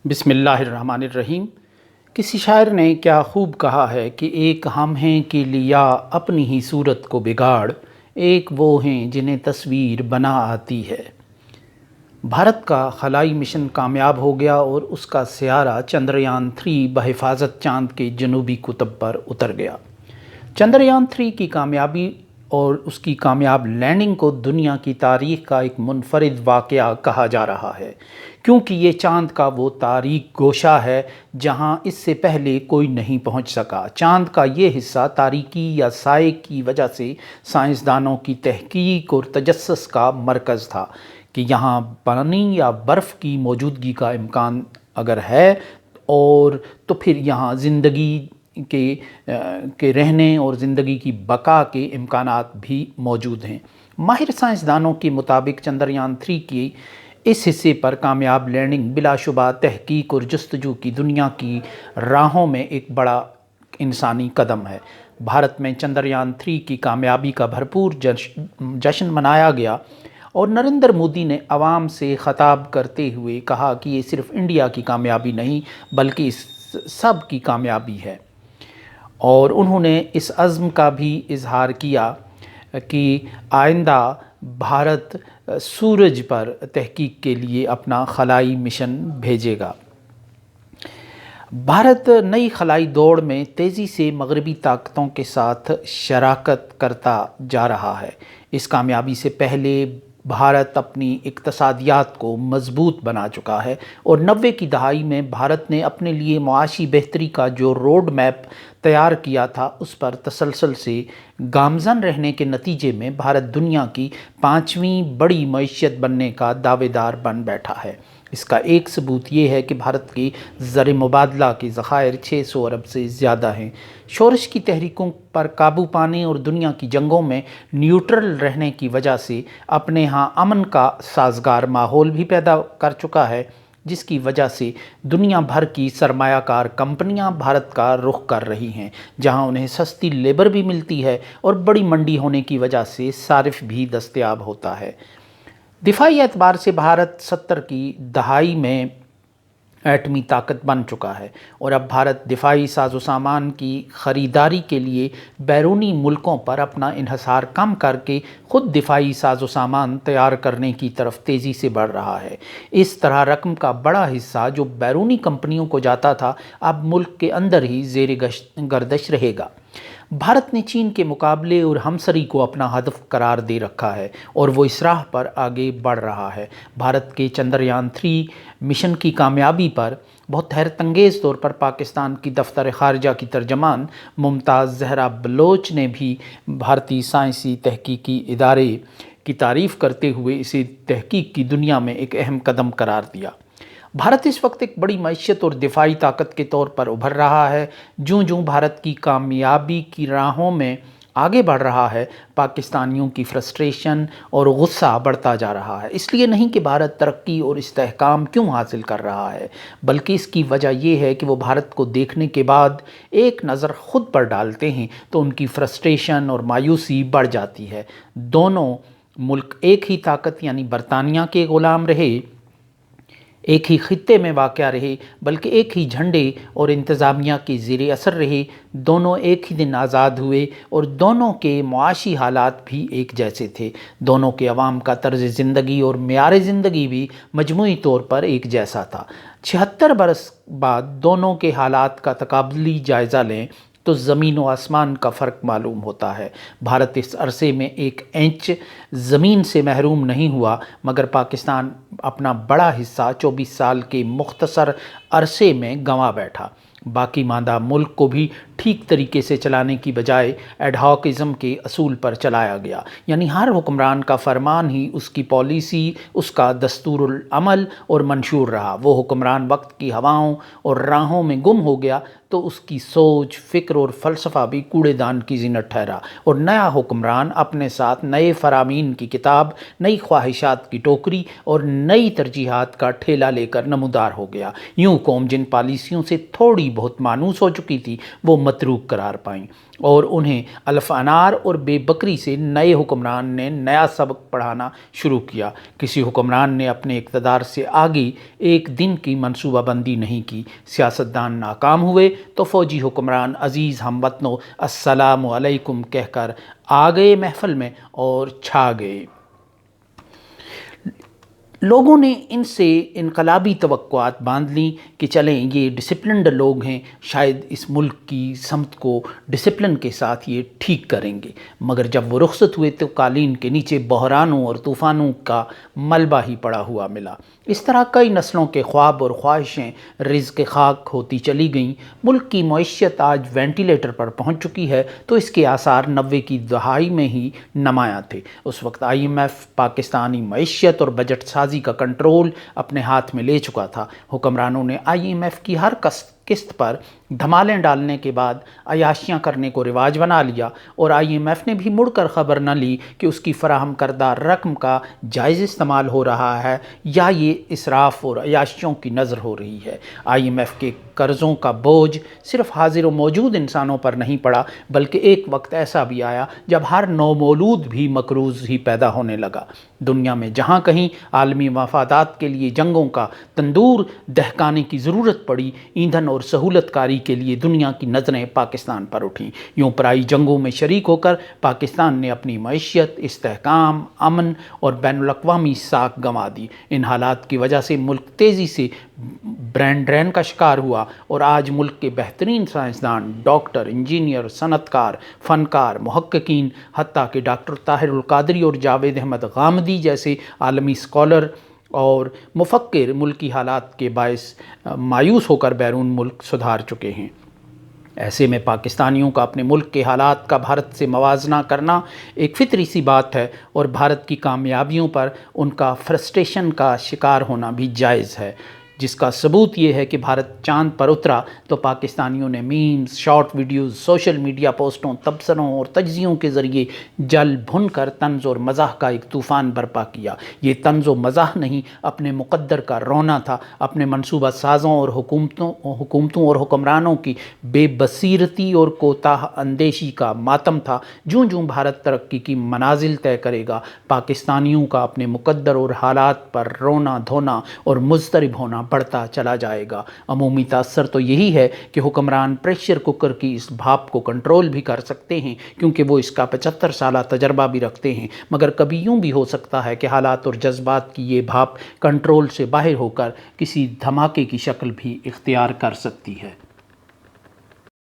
بسم اللہ الرحمن الرحیم۔ کسی شاعر نے کیا خوب کہا ہے کہ ایک ہم ہیں کہ لیا اپنی ہی صورت کو بگاڑ، ایک وہ ہیں جنہیں تصویر بنا آتی ہے۔ بھارت کا خلائی مشن کامیاب ہو گیا اور اس کا سیارہ چندریان 3 بحفاظت چاند کے جنوبی قطب پر اتر گیا۔ چندریان 3 کی کامیابی اور اس کی کامیاب لینڈنگ کو دنیا کی تاریخ کا ایک منفرد واقعہ کہا جا رہا ہے، کیونکہ یہ چاند کا وہ تاریک گوشہ ہے جہاں اس سے پہلے کوئی نہیں پہنچ سکا۔ چاند کا یہ حصہ تاریکی یا سائے کی وجہ سے سائنسدانوں کی تحقیق اور تجسس کا مرکز تھا کہ یہاں پانی یا برف کی موجودگی کا امکان اگر ہے اور تو پھر یہاں زندگی کے رہنے اور زندگی کی بقا کے امکانات بھی موجود ہیں۔ ماہر سائنسدانوں کے مطابق چندریان 3 کی اس حصے پر کامیاب لینڈنگ بلا شبہ تحقیق اور جستجو کی دنیا کی راہوں میں ایک بڑا انسانی قدم ہے۔ بھارت میں چندریان 3 کی کامیابی کا بھرپور جشن منایا گیا اور نریندر مودی نے عوام سے خطاب کرتے ہوئے کہا کہ یہ صرف انڈیا کی کامیابی نہیں بلکہ اس سب کی کامیابی ہے، اور انہوں نے اس عزم کا بھی اظہار کیا کہ آئندہ بھارت سورج پر تحقیق کے لیے اپنا خلائی مشن بھیجے گا۔ بھارت نئی خلائی دوڑ میں تیزی سے مغربی طاقتوں کے ساتھ شراکت کرتا جا رہا ہے۔ اس کامیابی سے پہلے بھارت اپنی اقتصادیات کو مضبوط بنا چکا ہے اور 90 کی دہائی میں بھارت نے اپنے لیے معاشی بہتری کا جو روڈ میپ تیار کیا تھا اس پر تسلسل سے گامزن رہنے کے نتیجے میں بھارت دنیا کی 5ویں بڑی معیشت بننے کا دعوے دار بن بیٹھا ہے۔ اس کا ایک ثبوت یہ ہے کہ بھارت کے زر مبادلہ کے ذخائر 600 ارب سے زیادہ ہیں۔ شورش کی تحریکوں پر قابو پانے اور دنیا کی جنگوں میں نیوٹرل رہنے کی وجہ سے اپنے ہاں امن کا سازگار ماحول بھی پیدا کر چکا ہے، جس کی وجہ سے دنیا بھر کی سرمایہ کار کمپنیاں بھارت کا رخ کر رہی ہیں، جہاں انہیں سستی لیبر بھی ملتی ہے اور بڑی منڈی ہونے کی وجہ سے صارف بھی دستیاب ہوتا ہے۔ دفاعی اعتبار سے بھارت 70 کی دہائی میں ایٹمی طاقت بن چکا ہے اور اب بھارت دفاعی ساز و سامان کی خریداری کے لیے بیرونی ملکوں پر اپنا انحصار کم کر کے خود دفاعی ساز و سامان تیار کرنے کی طرف تیزی سے بڑھ رہا ہے۔ اس طرح رقم کا بڑا حصہ جو بیرونی کمپنیوں کو جاتا تھا اب ملک کے اندر ہی زیر گردش رہے گا۔ بھارت نے چین کے مقابلے اور ہمسری کو اپنا ہدف قرار دے رکھا ہے اور وہ اس راہ پر آگے بڑھ رہا ہے۔ بھارت کے چندریان 3 مشن کی کامیابی پر بہت حیرت انگیز طور پر پاکستان کی دفتر خارجہ کی ترجمان ممتاز زہرا بلوچ نے بھی بھارتی سائنسی تحقیقی ادارے کی تعریف کرتے ہوئے اسے تحقیق کی دنیا میں ایک اہم قدم قرار دیا۔ بھارت اس وقت ایک بڑی معیشت اور دفاعی طاقت کے طور پر ابھر رہا ہے۔ جوں جوں بھارت کی کامیابی کی راہوں میں آگے بڑھ رہا ہے، پاکستانیوں کی فرسٹریشن اور غصہ بڑھتا جا رہا ہے۔ اس لیے نہیں کہ بھارت ترقی اور استحکام کیوں حاصل کر رہا ہے، بلکہ اس کی وجہ یہ ہے کہ وہ بھارت کو دیکھنے کے بعد ایک نظر خود پر ڈالتے ہیں تو ان کی فرسٹریشن اور مایوسی بڑھ جاتی ہے۔ دونوں ملک ایک ہی طاقت یعنی برطانیہ کے غلام رہے، ایک ہی خطے میں واقع رہے، بلکہ ایک ہی جھنڈے اور انتظامیہ کے زیر اثر رہے۔ دونوں ایک ہی دن آزاد ہوئے اور دونوں کے معاشی حالات بھی ایک جیسے تھے۔ دونوں کے عوام کا طرز زندگی اور معیار زندگی بھی مجموعی طور پر ایک جیسا تھا۔ 76 برس بعد دونوں کے حالات کا تقابلی جائزہ لیں تو زمین و آسمان کا فرق معلوم ہوتا ہے۔ بھارت اس عرصے میں ایک انچ زمین سے محروم نہیں ہوا، مگر پاکستان اپنا بڑا حصہ 24 سال کے مختصر عرصے میں گنوا بیٹھا۔ باقی ماندہ ملک کو بھی ٹھیک طریقے سے چلانے کی بجائے ایڈ ہاکزم کے اصول پر چلایا گیا، یعنی ہر حکمران کا فرمان ہی اس کی پالیسی، اس کا دستور العمل اور منشور رہا۔ وہ حکمران وقت کی ہواؤں اور راہوں میں گم ہو گیا تو اس کی سوچ، فکر اور فلسفہ بھی کوڑے دان کی زینت ٹھہرا، اور نیا حکمران اپنے ساتھ نئے فرامین کی کتاب، نئی خواہشات کی ٹوکری اور نئی ترجیحات کا ٹھیلا لے کر نمودار ہو گیا۔ یوں قوم جن پالیسیوں سے تھوڑی بہت مانوس ہو چکی تھی وہ متروک قرار پائیں، اور انہیں الف انار اور بے بکری سے نئے حکمران نے نیا سبق پڑھانا شروع کیا۔ کسی حکمران نے اپنے اقتدار سے آگے ایک دن کی منصوبہ بندی نہیں کی۔ سیاستدان ناکام ہوئے تو فوجی حکمران عزیز ہم وطنوں السلام علیکم کہہ کر آ گئے محفل میں اور چھا گئے۔ لوگوں نے ان سے انقلابی توقعات باندھ لیں کہ چلیں یہ ڈسپلنڈ لوگ ہیں، شاید اس ملک کی سمت کو ڈسپلن کے ساتھ یہ ٹھیک کریں گے، مگر جب وہ رخصت ہوئے تو قالین کے نیچے بحرانوں اور طوفانوں کا ملبہ ہی پڑا ہوا ملا۔ اس طرح کئی نسلوں کے خواب اور خواہشیں رزق خاک ہوتی چلی گئیں۔ ملک کی معیشت آج وینٹیلیٹر پر پہنچ چکی ہے تو اس کے آثار 90 کی دہائی میں ہی نمایاں تھے۔ اس وقت IMF پاکستانی معیشت اور بجٹ سازی کا کنٹرول اپنے ہاتھ میں لے چکا تھا۔ حکمرانوں نے IMF کی ہر قسط پر دھمالیں ڈالنے کے بعد عیاشیاں کرنے کو رواج بنا لیا، اور IMF نے بھی مڑ کر خبر نہ لی کہ اس کی فراہم کردہ رقم کا جائز استعمال ہو رہا ہے یا یہ اسراف اور عیاشیوں کی نظر ہو رہی ہے۔ IMF کے قرضوں کا بوجھ صرف حاضر و موجود انسانوں پر نہیں پڑا، بلکہ ایک وقت ایسا بھی آیا جب ہر نومولود بھی مقروض ہی پیدا ہونے لگا۔ دنیا میں جہاں کہیں عالمی مفادات کے لیے جنگوں کا تندور دہکانے کی ضرورت پڑی، ایندھن اور سہولت کاری کے لیے دنیا کی نظریں پاکستان پر اٹھیں۔ یوں پرائی جنگوں میں شریک ہو کر پاکستان نے اپنی معیشت، استحکام، امن اور بین الاقوامی ساکھ گنوا دی۔ ان حالات کی وجہ سے ملک تیزی سے برین ڈرین کا شکار ہوا، اور آج ملک کے بہترین سائنسدان، ڈاکٹر، انجینئر، صنعت کار، فنکار، محققین، حتیٰ کہ ڈاکٹر طاہر القادری اور جاوید احمد غامدی جیسے عالمی اسکالر اور مفکر ملکی حالات کے باعث مایوس ہو کر بیرون ملک سدھار چکے ہیں۔ ایسے میں پاکستانیوں کا اپنے ملک کے حالات کا بھارت سے موازنہ کرنا ایک فطری سی بات ہے، اور بھارت کی کامیابیوں پر ان کا فرسٹریشن کا شکار ہونا بھی جائز ہے، جس کا ثبوت یہ ہے کہ بھارت چاند پر اترا تو پاکستانیوں نے memes, short videos, social media پوسٹوں، تبصروں اور تجزیوں کے ذریعے جل بھن کر طنز اور مزاح کا ایک طوفان برپا کیا۔ یہ طنز و مزاح نہیں، اپنے مقدر کا رونا تھا، اپنے منصوبہ سازوں اور حکومتوں اور حکمرانوں کی بے بصیرتی اور کوتاہ اندیشی کا ماتم تھا۔ جوں جوں بھارت ترقی کی منازل طے کرے گا، پاکستانیوں کا اپنے مقدر اور حالات پر رونا دھونا اور مضطرب ہونا بڑھتا چلا جائے گا۔ عمومی تاثر تو یہی ہے کہ حکمران پریشر کوکر کی اس بھاپ کو کنٹرول بھی کر سکتے ہیں، کیونکہ وہ اس کا 75 سالہ تجربہ بھی رکھتے ہیں، مگر کبھی یوں بھی ہو سکتا ہے کہ حالات اور جذبات کی یہ بھاپ کنٹرول سے باہر ہو کر کسی دھماکے کی شکل بھی اختیار کر سکتی ہے۔